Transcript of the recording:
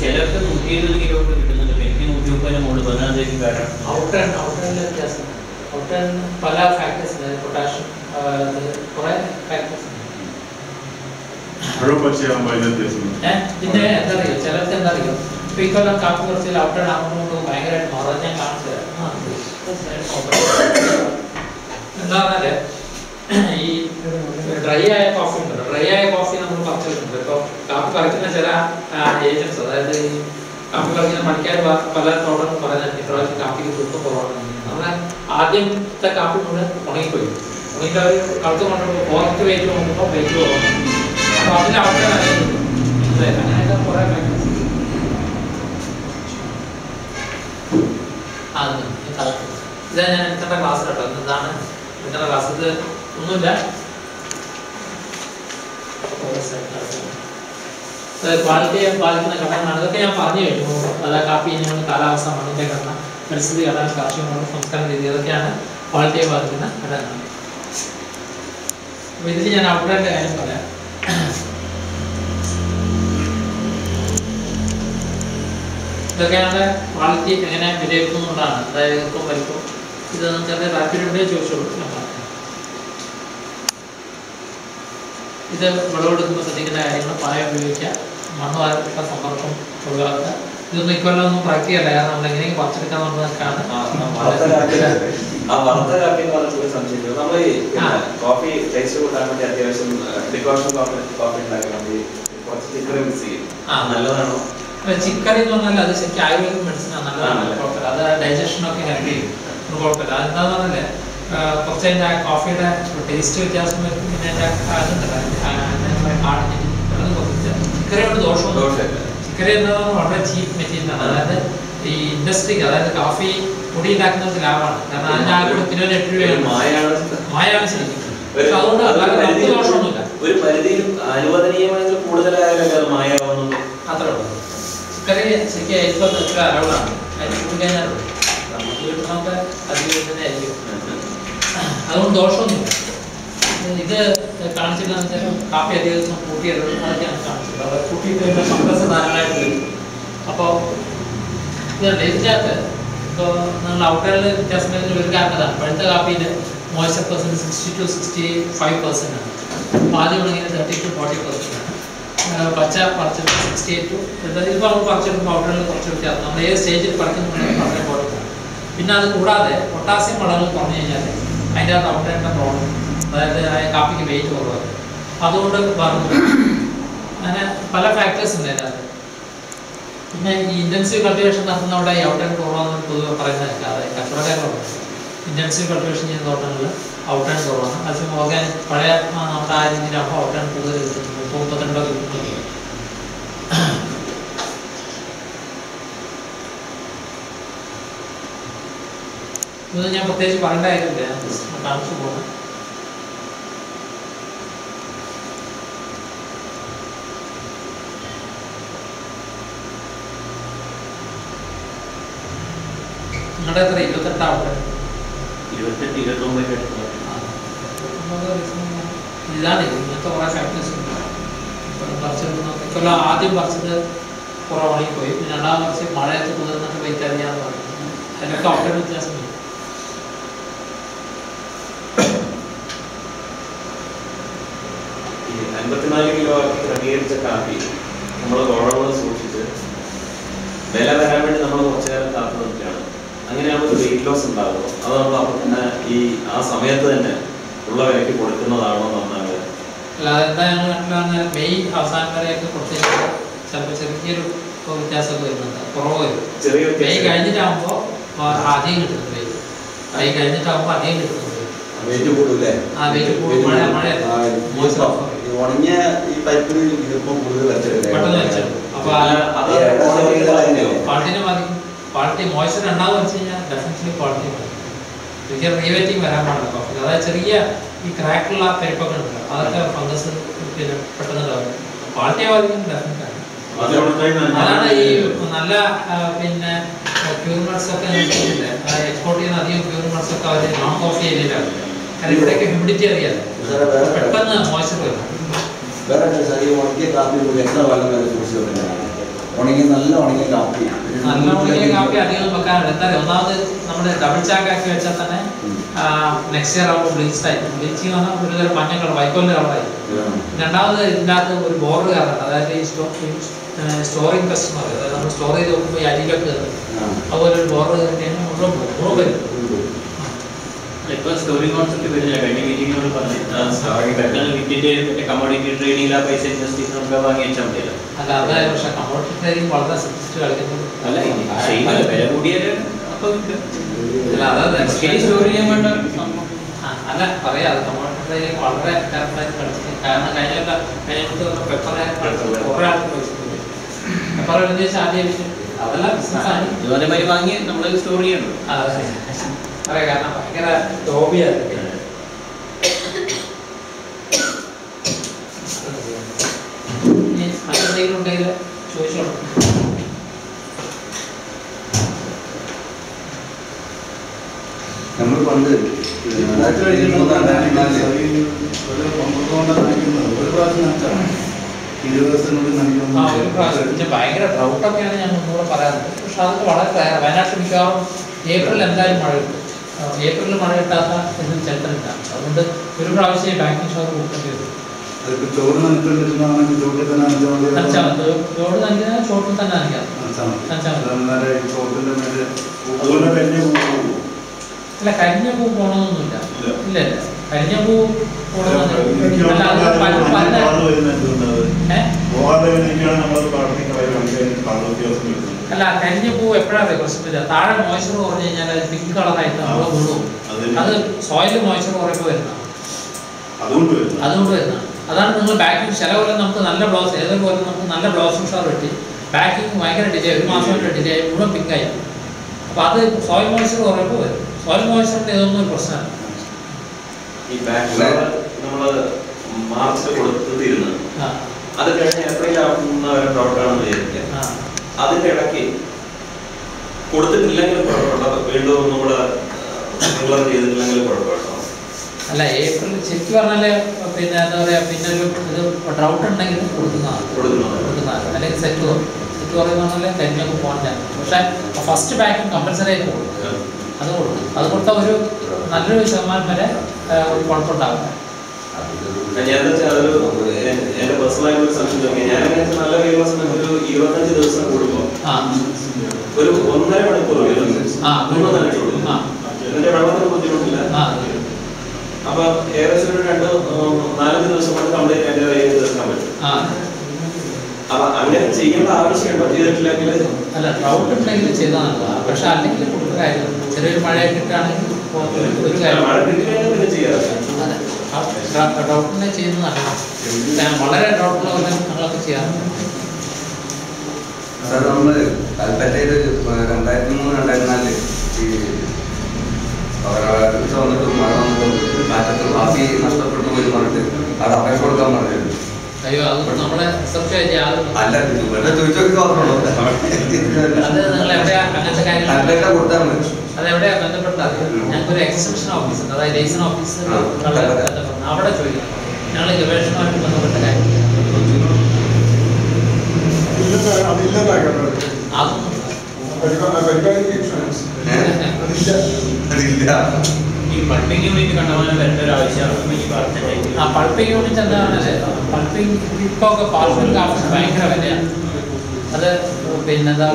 ചിലർക്ക് 120 കിലോമീറ്റർ കിട്ടുന്നുണ്ട്. എനിക്ക് 130 മുകളിൽ 15 കാരണം ഔട്ടറിലെ വ്യത്യാസം. ഔട്ടറിന് പല ഫാക്ടേഴ്സ് ഉണ്ട്. പൊട്ടാഷ്യം കുറേ ഫാക്ടേഴ്സ് ഉണ്ട്. പിന്നെ എന്താ അറിയോ, ചിലർക്ക് എന്താ അറിയോ, ഇപ്പൊ ഈ കൊല്ലം കാപ്പി കുറച്ച് ഔട്ടർ ആകുന്നതുകൊണ്ട് ഭയങ്കരമായിട്ട് മാറും. ഞാൻ കാണിച്ചു തരാം. എന്താ പറഞ്ഞാല് ഈ ഡ്രൈ ആയ കോഫി ഉണ്ടല്ലോ, ഡ്രൈ ആയ കോഫി നമ്മൾ പറിച്ചെടുക്കുന്നുണ്ട്. ഇപ്പോൾ കാപ്പി പറിക്കുന്ന ചില ഏജൻസ്, അതായത് ഈ കാപ്പി പറിക്കുന്ന പണിക്കാർ പല തോട്ടങ്ങളും പറയുന്നുണ്ട് ഇപ്രാവശ്യം കാപ്പിക്ക് തൂക്കം കുറവാണ്. നമ്മളെ ആദ്യത്തെ കാപ്പി മുഴുവൻ ഉണങ്ങിപ്പോയി. ഉണങ്ങിയിട്ട് അവർ കളത്ത് കൊണ്ടുപോയി ഫോറസ്റ്റ് വെയിറ്റ് നോക്കുമ്പോൾ വെയിറ്റ് കുറവാണ്. അപ്പോൾ അതിൻ്റെ ആൾക്കാർ അങ്ങനെയൊക്കെ കുറേ ഇതാ ഞാൻ എടുക്കേണ്ട ക്ലാസ് കേട്ടോ. ഇതാണ് എടുക്കേണ്ട ക്ലാസ്. ഇത് ഒന്നുമില്ല, ക്വാളിറ്റിയെ ബാധിക്കുന്ന ഘടകങ്ങളാണ്. ഇതൊക്കെ ഞാൻ പറഞ്ഞു കഴിഞ്ഞു. അതാ കാപ്പി ഇനങ്ങൾ, കാലാവസ്ഥ, മണ്ണിൻ്റെ ഘടന, പരിസ്ഥിതി ഘടന, കാർഷിക സംസ്കരണ രീതി, ഇതൊക്കെയാണ് ക്വാളിറ്റിയെ ബാധിക്കുന്ന ഘടകങ്ങൾ. അപ്പോൾ ഇതിൽ ഞാൻ ഔട്ട്ലൈൻ്റെ കാര്യം പറയാം. ഇതൊക്കെയാണ് ക്വാളിറ്റി എങ്ങനെ വിലയിരുത്തുന്നതുകൊണ്ടാണ്. അതായത് ഇപ്പം വലിപ്പം ഇത് ചെറിയ താല്പര്യമുണ്ടേ ചോദിച്ചോളൂ. ഇത് വിളവെടുക്കുമ്പോൾ ശ്രദ്ധിക്കേണ്ട കാര്യങ്ങൾ: പായ ഉപയോഗിക്കുക, മണ്ണുമായിട്ടുള്ള സമ്പർക്കം ഒഴിവാക്കുക. ഇതൊന്നും ഇക്കൊല്ലൊന്നും പ്രാക്ടിക്കല്ല, കാരണം നമ്മൾ എങ്ങനെയും പറിച്ചെടുക്കാൻ നോക്കുന്നതൊക്കെയാണ്. കോഫി ടേസ്റ്റ് കൂട്ടാൻ വേണ്ടി അത്യാവശ്യം ഡിക്കോഷൻ കോഫി ഉണ്ടാക്കാൻ വേണ്ടി കുറച്ച് ചിക്കറി മിക്സ് ചെയ്യും. നല്ലതാണോ? ചിക്കറി എന്ന് പറഞ്ഞാൽ അത് ശരിക്കും ആയുർവേദിക് മെഡിസിനാണ്, നല്ലതാണ്, കുഴപ്പമില്ല. അത് ഡൈജഷനൊക്കെ ഹെൽപ്പ് ചെയ്യും, കുഴപ്പമില്ല. അതെന്താന്ന് പറഞ്ഞാല് കുറച്ച് അതിൻ്റെ കോഫിയുടെ ടേസ്റ്റ് വ്യത്യാസം വരും. പിന്നെ ചിക്കറിയോട് ദോഷമൊന്നും. ചിക്കറി എന്ന് പറഞ്ഞാൽ വളരെ ചീപ്പ് മെറ്റീരിയലാണ്. അതായത് ഈ ഇൻഡസ്ട്രിക്ക്, അതായത് കാഫി പൊടി ഉണ്ടാക്കുന്നത് ലാഭമാണ്. കാരണം അതിന് ആകെ കിലോന് 8 രൂപയാണ്. മായാണ് ശരിക്കും. പക്ഷെ അതുകൊണ്ട് നമുക്ക് ദോഷമൊന്നുമില്ല. ഒരു പരിധിയിലും അനുവദനീയമായത് കൂടുതലായാലും മായാവുന്നു, അത്രേ ഉള്ളൂ. ചിക്കറി ശരിക്കും ഇപ്പോൾ എത്ര അളവാണ്, അതിന് കൂടി കഴിഞ്ഞാൽ നമുക്ക് കിട്ടുന്നതൊക്കെ അതിൽ തന്നെ ആയിരിക്കും. അതുകൊണ്ട് ദോഷമൊന്നുമില്ല. ഇത് കാണിച്ചിട്ടാന്ന് വെച്ചാൽ കാപ്പി അധികം ദിവസം കൂട്ടിയത് അതൊക്കെയാണ് കാണിച്ചത്. അത് കൂട്ടിയിട്ട് കംപ്രസ് ധാരാളമായിട്ട് വരും. അപ്പോൾ ഇതുണ്ട് ഇതിനകത്ത് ഇപ്പോൾ നിങ്ങൾ ഔട്ടറിൽ വ്യത്യാസം വരുന്ന ഒരു കാരണതാണ്. പഴുത്ത കാപ്പിയിൽ മോയ്സ്ചർ പെർസെൻറ്റ് 60 to 65% ആണ്. ആദ്യം ഉണ്ടെങ്കിൽ 30 to 40% ആണ്. പച്ച പറിച്ചിട്ട് 68 to ഇപ്പോൾ നമ്മൾ പറിച്ചെടുക്കുമ്പോൾ ഔട്ടറിൽ കുറച്ച് വ്യത്യാസം. നമ്മൾ ഏത് സ്റ്റേജിൽ പറിക്കുന്നുണ്ടെങ്കിൽ വളരെ ഇമ്പോർട്ടൻ്റ് ആണ്. പിന്നെ അത് കൂടാതെ പൊട്ടാസ്യം അളവ് കുറഞ്ഞു കഴിഞ്ഞാൽ അതിൻ്റെ അകത്ത് ഔട്ടറിൻ്റെ പ്രോബ്ലം, അതായത് കാപ്പിക്ക് വെയിറ്റ് കുറവാണ്. അതുകൊണ്ട് പറഞ്ഞു അങ്ങനെ പല ഫാക്ടേഴ്സ് ഉണ്ട് അതിനകത്ത്. പിന്നെ ഈ ഇൻറ്റൻസീവ് കൾട്ടിവേഷൻ നടത്തുന്നവിടെ ഈ ഔട്ടർ കുറവാണെന്ന് പൊതുവെ പറയുന്നതല്ല. അതായത് കച്ചവടക്കാരുണ്ട് ഇൻറ്റൻസീവ് കൾട്ടിവേഷൻ ചെയ്യുന്ന തോട്ടങ്ങളിൽ ഔട്ടർ കുറവാണ്. അതും ഓർഗാനിക് പഴയ നമ്മുടെ ആ രീതിയിലാകുമ്പോൾ ഔട്ടർ കൂടുതൽ കിട്ടുന്നു. 32 കിട്ടുന്നു. ഇതൊന്നും ഞാൻ പ്രത്യേകിച്ച് പറയേണ്ട കാര്യമില്ല, ഞാൻ കാണിച്ചു പോകുന്നത്. നിങ്ങളുടെ എത്ര 28 ആവട്ടെ? 28, 29. ഇതാണ് ഇങ്ങനത്തെ കുറേ ഫാക്ടേഴ്സ് ഉണ്ട്. പറിച്ചെടുക്കുന്ന ആദ്യം പറിച്ചത് കുറവാണി പോയി, പിന്നെ രണ്ടാമത് പറിച്ച് മഴയത്ത് കുതിർന്നിട്ട് വെയിറ്റ് അറിയാന്ന് പറഞ്ഞു. അതിനൊക്കെ ഔട്ടർ വ്യത്യാസം വരും. ഈ 54 കിലോ ക്രമീകരിച്ച കാപ്പി നമ്മൾ ഗോഡൗണിൽ സൂക്ഷിച്ച് വില വരാൻ വേണ്ടി നമ്മൾ കുറച്ചു നേരം കാത്തു നിൽക്കുകയാണ്. അങ്ങനെയാകുമ്പോൾ വെയിറ്റ് ലോസ് ഉണ്ടാകുമോ? അത് നമ്മൾ അപ്പോൾ തന്നെ ഈ ആ സമയത്ത് തന്നെ ഉള്ള വിലയ്ക്ക് കൊടുക്കുന്നതാണോ നന്നാണ്? അല്ല, അതെന്താ മെയ് അവസാനം വരെയൊക്കെ കുറച്ച് ചിലപ്പോൾ ചെറിയൊരു വ്യത്യാസമൊക്കെ വരുന്നുണ്ട്, കുറവ് വരും. മെയ് കഴിഞ്ഞിട്ടാകുമ്പോൾ അധികം കിട്ടുന്നുണ്ട്. മെയ് കഴിഞ്ഞിട്ടാകുമ്പോൾ അധികം കിട്ടുന്നുണ്ട്. വെയിറ്റ് കൂടൂല്ലേ? ആ വെയിറ്റ് കൂടും. മഴ ഉണങ്ങിയ ഈ പൈപ്പിന് കൂടുതൽ പെട്ടെന്ന് വെച്ചെടുക്കും. അപ്പോൾ ക്വാളിറ്റിനെ ബാധിക്കും. ക്വാളിറ്റി മോയ്സ്ചർ രണ്ടാമത് വെച്ച് കഴിഞ്ഞാൽ ഡെഫിനറ്റ്ലി ക്വാളിറ്റി ബാധിക്കും. ഒരിക്കലും റീവെറ്റിംഗ് വരാൻ പാടില്ല കോഫി. അതായത് ചെറിയ ഈ ക്രാക്കുള്ള പരിപ്പൊക്കെ ഉണ്ട്, അതൊക്കെ ഫംഗസ് പിന്നെ പെട്ടെന്ന് ഡെവലപ്പ് ക്വാളിറ്റിയെ ബാധിക്കും ഡെഫിനറ്റാണ്. അതാണ് ഈ നല്ല പിന്നെ ക്യൂർമട്സ് ഒക്കെ എക്സ്പോർട്ട് ചെയ്യുന്ന അധികം ക്യൂർമട്സ് ഒക്കെ അവർ നോൺ കോഫി ഏരിയയിലാണ്. കാരണം ഇവിടെയൊക്കെ ഹ്യൂമിഡിറ്റി അറിയാതെ പെട്ടെന്ന് മോയ്സ്ചർ വരും. നല്ല ഉണങ്ങിയ കാപ്പി അധികം വെക്കാറുണ്ട്. എന്താ പറയുക, ഒന്നാമത് നമ്മുടെ ഡബിൾ ചാക്ക് ആക്കി വെച്ചാൽ തന്നെ നെക്സ്റ്റ് ഇയർ ആകുമ്പോൾ ബ്ലീച്ച് ആയി. ബ്ലീച്ചിങ് എന്ന് പറഞ്ഞാൽ ഒരു തരം മഞ്ഞ കളർ, വൈക്കോലിൻ്റെ കളറായി. രണ്ടാമത് ഇതിൻ്റെ അകത്ത് ഒരു ബോർഡ് കയറുന്നുണ്ട്. അതായത് ഈ സ്റ്റോറിംഗ് ഫെസ്റ്റ് എന്ന് പറയും. അതായത് നമ്മൾ സ്റ്റോർ ചെയ്ത് നോക്കുമ്പോൾ ഈ അരികൊക്കെ കയറും. അതുപോലെ ഒരു ബോർഡ് കയറിയിട്ട് മുഴുവൻ വരും. ഇപ്പൊ സ്റ്റോറി കോൺസെപ്റ്റ് വരുന്നില്ല. കഴിഞ്ഞ മീറ്റിങ്ങിനോട് പറഞ്ഞു വിറ്റിന്റെ കമ്മോഡിറ്റി ട്രേഡിംഗിൽ ആ പൈസ ഇൻവെസ്റ്റ് ചെയ്ത് നമുക്ക് വാങ്ങി വെച്ചാൽ മതിയല്ലോ. അല്ല അതായത് പക്ഷേ കമ്മോഡിറ്റി ട്രേഡിംഗ് വളരെ ശ്രദ്ധിച്ച് കളിക്കുന്നത്. അല്ല ചെയ്യുന്നത് വില കൂടിയത് അപ്പൊ അല്ല അതായത് സ്റ്റോർ ചെയ്യാൻ വേണ്ട അല്ല പറയാം, അത് കമ്മോഡിറ്റി ട്രേഡിംഗ് വളരെ കറക്റ്റായിട്ട് കളിച്ചിട്ട്. കാരണം കഴിഞ്ഞ പെപ്പറെ കുറേ ആൾക്ക് പൈസ പെപ്പർ എഴുതി വെച്ചാൽ ആദ്യം അതെല്ലാം ബിസിനസ്സാണ്. ഇതുപോലെ വാങ്ങി നമ്മൾ സ്റ്റോർ ചെയ്യണം. പറയാം, കാരണം ഭയങ്കര ലോബിയാണ്. മറ്റെന്തെങ്കിലും ഉണ്ടെങ്കിൽ ചോദിച്ചോളൂ. നമ്മൾ പണ്ട് ഭയങ്കര ഡ്രൗട്ടൊക്കെയാണ് ഞാൻ ഒന്നുകൂടെ പറയാറുണ്ട്. പക്ഷെ അതൊക്കെ വളരെ വയനാട്ടിൽ മിക്കവാറും ഏപ്രിൽ എന്തായാലും മഴ കിട്ടും. ഏപ്രിലിൽ മഴ കിട്ടാത്ത എന്തും ചരിത്രമില്ല. അതുകൊണ്ട് ഒരു പ്രാവശ്യം ബാങ്കിങ് ഷവർ കൊടുക്കേണ്ടി വരും. ചോറ് നനച്ചാൽ ചോട്ടിൽ തന്നെ ചോറ് നനയ്ക്കുന്നത് ചോട്ടിൽ തന്നെ നനയ്ക്കാം. അല്ല കരിഞ്ഞ പൂ പോകണമെന്നൊന്നുമില്ല. ഇല്ല ഇല്ല, കരിഞ്ഞ പൂ അല്ല കരിഞ്ഞ പൂ എപ്പോഴാണ് പ്രശ്നമില്ല. താഴെ മോയ്സ്ചർ കുറഞ്ഞു കഴിഞ്ഞാൽ അത് പിങ്ക് കളറായിട്ട് നമ്മൾ വീഴും. അത് സോയില് മോയ്സ്ചർ കുറയുമ്പോൾ വരുന്നതാണ്. അതുകൊണ്ട് വരുന്നതാണ്. അതാണ് നിങ്ങൾ ബാക്കിങ് ചില പോലെ നമുക്ക് നല്ല ബ്ലൗസ് ഏതൊരു നമുക്ക് നല്ല ബ്ലൗസിങ് ഷവർ കിട്ടി, ബാക്കിങ് ഭയങ്കര ഡിലേ, ഒരു മാസമായിട്ട് ഡിലേ ആയി മുഴുവൻ പിങ്കായി. അപ്പോൾ അത് സോയിൽ മോയ്സ്ചർ കുറയുമ്പോൾ വരും. സോയിൽ മോയ്സ്ചറിൻ്റെ ഇതൊന്നും ഒരു പ്രശ്നമാണ്. ഈ ബാക്ക് നമ്മൾ മാർച്ച് കൊടുത്തിരുന്നത് അത് കഴിഞ്ഞ് ഏപ്രിൽ ആവുന്ന ഒരു ഡൗട്ടാണെന്ന് വിചാരിക്കുക. അതിന്റെ ഇടയ്ക്ക് കൊടുത്തിട്ടില്ലെങ്കിൽ കുഴപ്പമുണ്ടോ? വീണ്ടും നമ്മൾ റെഗുലർ ചെയ്തിട്ടില്ലെങ്കിൽ കുഴപ്പമുണ്ടോ? അല്ല ഏപ്രിൽ ശരിക്കും പറഞ്ഞാൽ പിന്നെ എന്താ പറയുക, പിന്നെ ഒരു ഇത് ഡ്രൗട്ട് ഉണ്ടെങ്കിൽ കൊടുക്കുന്നതാണ്. അല്ലെങ്കിൽ സെറ്റ് കുറയുന്ന പറഞ്ഞാൽ കരിഞ്ഞൊക്കെ പോകാൻ. പക്ഷേ ഫസ്റ്റ് ബാക്കിങ് കമ്പൽസറി ആയിട്ട് കൊടുക്കും. അത് കൊടുക്കും. അത് കൊടുത്താൽ ഒരു നല്ലൊരു ശതമാനം വരെ ഒരു കുഴപ്പമുണ്ടാവില്ല. എന്റെ പേഴ്സണലായിട്ടുള്ള സംശയം നോക്കിയാൽ ഞാനങ്ങനെ നല്ല വീഴുന്ന സമയത്ത് ഒരു 25 ദിവസം കൂടുമ്പോൾ ഒരു 1.5 മണിക്കൂർ എന്റെ വെള്ളത്തിന് ബുദ്ധിമുട്ടില്ല. അപ്പൊ ഏകദേശം ഒരു 2-4 ദിവസം കൊണ്ട് കംപ്ലീറ്റ് എന്റെ കയ്യിൽ തീർക്കാൻ പറ്റും. അപ്പൊ അങ്ങനെ ചെയ്യേണ്ട ആവശ്യമുണ്ടോ? ചെയ്തിട്ടില്ലെങ്കിൽ അല്ല ഡ്രൗട്ട് ഉണ്ടെങ്കിൽ ചെയ്താൽ നല്ലതാണ്. പക്ഷെ അല്ലെങ്കിൽ കൊടുക്കുന്ന കാര്യം ചെറിയൊരു മഴയൊക്കെ കിട്ടുകയാണെങ്കിൽ ഒരു കാര്യം മഴ കിട്ടിക്കഴിഞ്ഞാൽ പിന്നെ ചെയ്യാറില്ല. ഡ്രൗട്ടിനെ ചെയ്യുന്നത് നല്ലതാണ്. വളരെ ഡ്രൗട്ടുള്ള ഞങ്ങളൊക്കെ ചെയ്യാറുണ്ട്. സാർ നമ്മൾ കൽപ്പറ്റയിൽ 2003-2004 ഈ വന്നിട്ട് മഴ വന്നിട്ട് കാറ്റത്ത് കാപ്പി നഷ്ടപ്പെട്ടു പോയി പറഞ്ഞിട്ട് അത് അപേക്ഷ കൊടുക്കാൻ പറഞ്ഞിട്ടുണ്ട്. അയ്യോ അത് നമ്മളെ റിസർച്ച് അല്ല ഇവിടെ ചോദിച്ചോക്കി മാത്രമല്ലോ. അത് നിങ്ങൾ എവിടെയാ അങ്ങനത്തെ കാര്യങ്ങൾ കൊടുത്താൽ മതി. അതെവിടെയാ ബന്ധപ്പെട്ടാൽ ഞങ്ങൾക്കൊരു എക്സ്റ്റൻഷൻ ഓഫീസ് ഉണ്ട്. അതായത് ലൈസൻസ് ഓഫീസ് അവിടെ ചോദിക്കണം. ഞങ്ങൾ ഗവേഷണമായിട്ട് ബന്ധപ്പെട്ട കാര്യം അതൊന്നും ഈ പൾപ്പിംഗ് യൂണിറ്റ് കണ്ടമാനം വരേണ്ട ഒരു ആവശ്യമാണ് ഈ പറഞ്ഞ. പൾപ്പിംഗ് യൂണിറ്റ് എന്താണെന്നല്ലേ, പൾപ്പിംഗ് ഇപ്പോൾ ഒക്കെ പാൽപ്പിംഗ് ആവശ്യം ഭയങ്കര വിലയാണ്. അത് പിന്നെന്താ